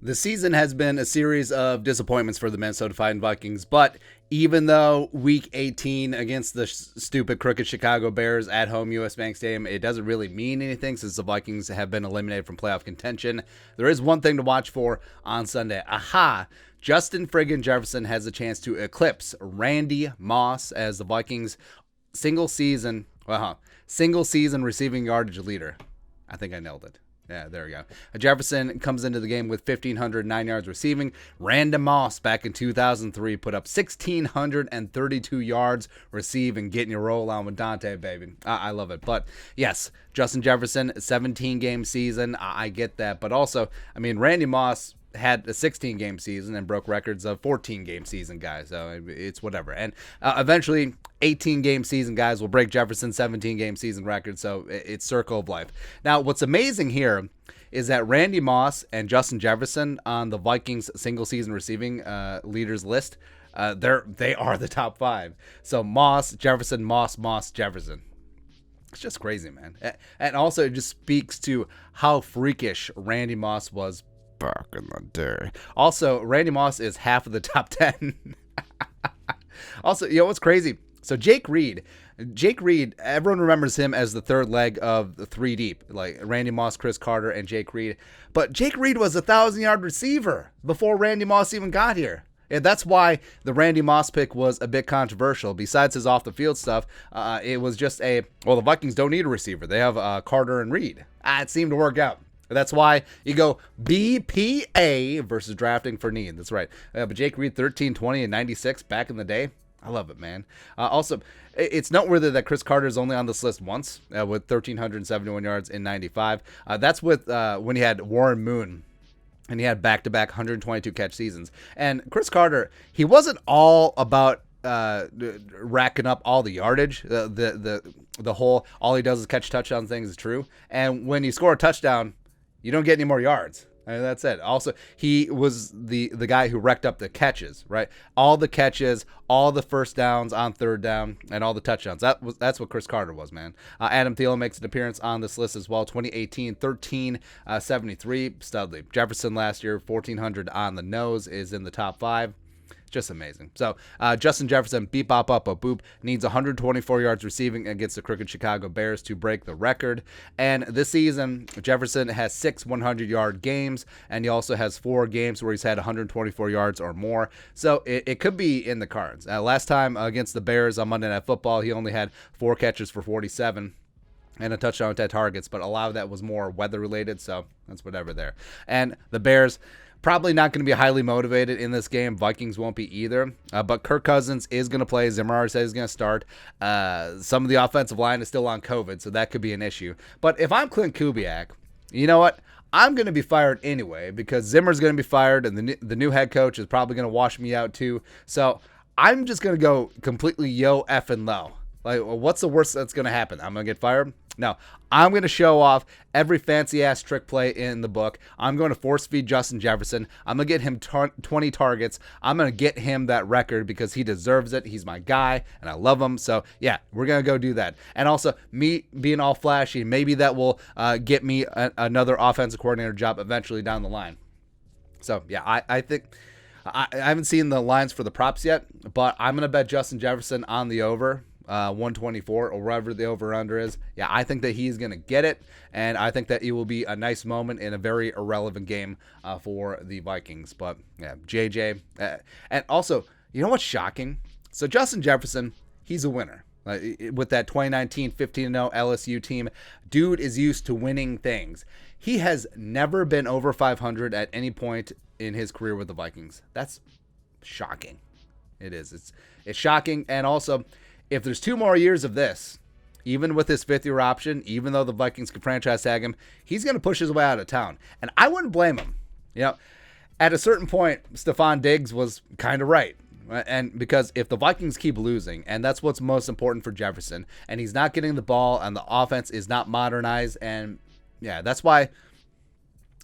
The season has been a series of disappointments for the Minnesota Fighting Vikings, but even though Week 18 against the stupid crooked Chicago Bears at home US Bank Stadium, it doesn't really mean anything since the Vikings have been eliminated from playoff contention. There is one thing to watch for on Sunday. Aha! Justin friggin' Jefferson has a chance to eclipse Randy Moss as the Vikings single season receiving yardage leader. I think I nailed it. Yeah, there we go. Jefferson comes into the game with 1,509 yards receiving. Randy Moss back in 2003 put up 1,632 yards receiving, getting your roll on with Dante, baby. I love it. But yes, Justin Jefferson, 17-game season. I get that. But also, Randy Moss had a 16-game season and broke records of 14-game season guys. So it's whatever. And eventually, 18-game season guys will break Jefferson's 17-game season record. So it's circle of life. Now, what's amazing here is that Randy Moss and Justin Jefferson on the Vikings single-season receiving leaders list, they are the top five. So Moss, Jefferson, Moss, Jefferson. It's just crazy, man. And also, it just speaks to how freakish Randy Moss was back in the day. Also, Randy Moss is half of the top 10. Also, what's crazy? So Jake Reed, everyone remembers him as the third leg of the three deep, like Randy Moss, Chris Carter, and Jake Reed. But Jake Reed was a 1,000-yard receiver before Randy Moss even got here. And that's why the Randy Moss pick was a bit controversial. Besides his off-the-field stuff, it was just the Vikings don't need a receiver. They have Carter and Reed. It seemed to work out. That's why you go BPA versus drafting for need. That's right. But Jake Reed, 13, 20, and 96 back in the day. I love it, man. Also, it's noteworthy that Chris Carter is only on this list once with 1,371 yards in 95. That's with when he had Warren Moon. And he had back-to-back 122 catch seasons. And Chris Carter, he wasn't all about racking up all the yardage. The whole all he does is catch touchdown thing is true. And when you score a touchdown, you don't get any more yards. That's it. Also, he was the guy who wrecked up the catches, right? All the catches, all the first downs on third down, and all the touchdowns. That's what Chris Carter was, man. Adam Thielen makes an appearance on this list as well. 2018, 1373, Studley. Jefferson last year, 1,400 on the nose, is in the top 5. Just amazing. So Justin Jefferson, beep, bop, up, a boop, needs 124 yards receiving against the crooked Chicago Bears to break the record. And this season, Jefferson has 6 100-yard games, and he also has 4 games where he's had 124 yards or more. So it could be in the cards. Last time against the Bears on Monday Night Football, he only had 4 catches for 47. And a touchdown with 10 targets, but a lot of that was more weather-related, so that's whatever there. And the Bears, probably not going to be highly motivated in this game. Vikings won't be either. But Kirk Cousins is going to play. Zimmer says he's going to start. Some of the offensive line is still on COVID, so that could be an issue. But if I'm Clint Kubiak, you know what? I'm going to be fired anyway because Zimmer's going to be fired, and the new head coach is probably going to wash me out too. So I'm just going to go completely effing low. Like, what's the worst that's going to happen? I'm going to get fired? No, I'm going to show off every fancy-ass trick play in the book. I'm going to force-feed Justin Jefferson. I'm going to get him 20 targets. I'm going to get him that record because he deserves it. He's my guy, and I love him. So, yeah, we're going to go do that. And also, me being all flashy, maybe that will get me another offensive coordinator job eventually down the line. So, yeah, I think I haven't seen the lines for the props yet, but I'm going to bet Justin Jefferson on the over. 124 or wherever the over-under is. Yeah, I think that he's going to get it, and I think that it will be a nice moment in a very irrelevant game for the Vikings. But, yeah, JJ. And also, you know what's shocking? So Justin Jefferson, he's a winner. With that 2019 15-0 LSU team, dude is used to winning things. He has never been over 500 at any point in his career with the Vikings. That's shocking. It is. It's shocking, and also, if there's 2 more years of this, even with his 5th-year option, even though the Vikings could franchise tag him, he's going to push his way out of town. And I wouldn't blame him. At a certain point, Stephon Diggs was kind of right. And because if the Vikings keep losing, and that's what's most important for Jefferson, and he's not getting the ball, and the offense is not modernized, and yeah, that's why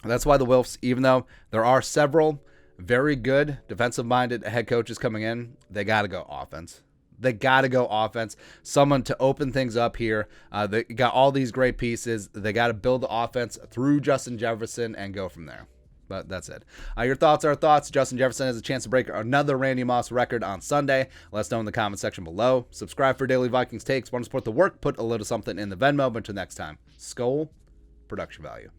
the Wilfs, even though there are several very good defensive-minded head coaches coming in, they got to go offense. They got to go offense. Someone to open things up here. They got all these great pieces. They got to build the offense through Justin Jefferson and go from there. But that's it. Your thoughts are thoughts. Justin Jefferson has a chance to break another Randy Moss record on Sunday. Let us know in the comment section below. Subscribe for daily Vikings takes. Want to support the work? Put a little something in the Venmo. But until next time, Skol, production value.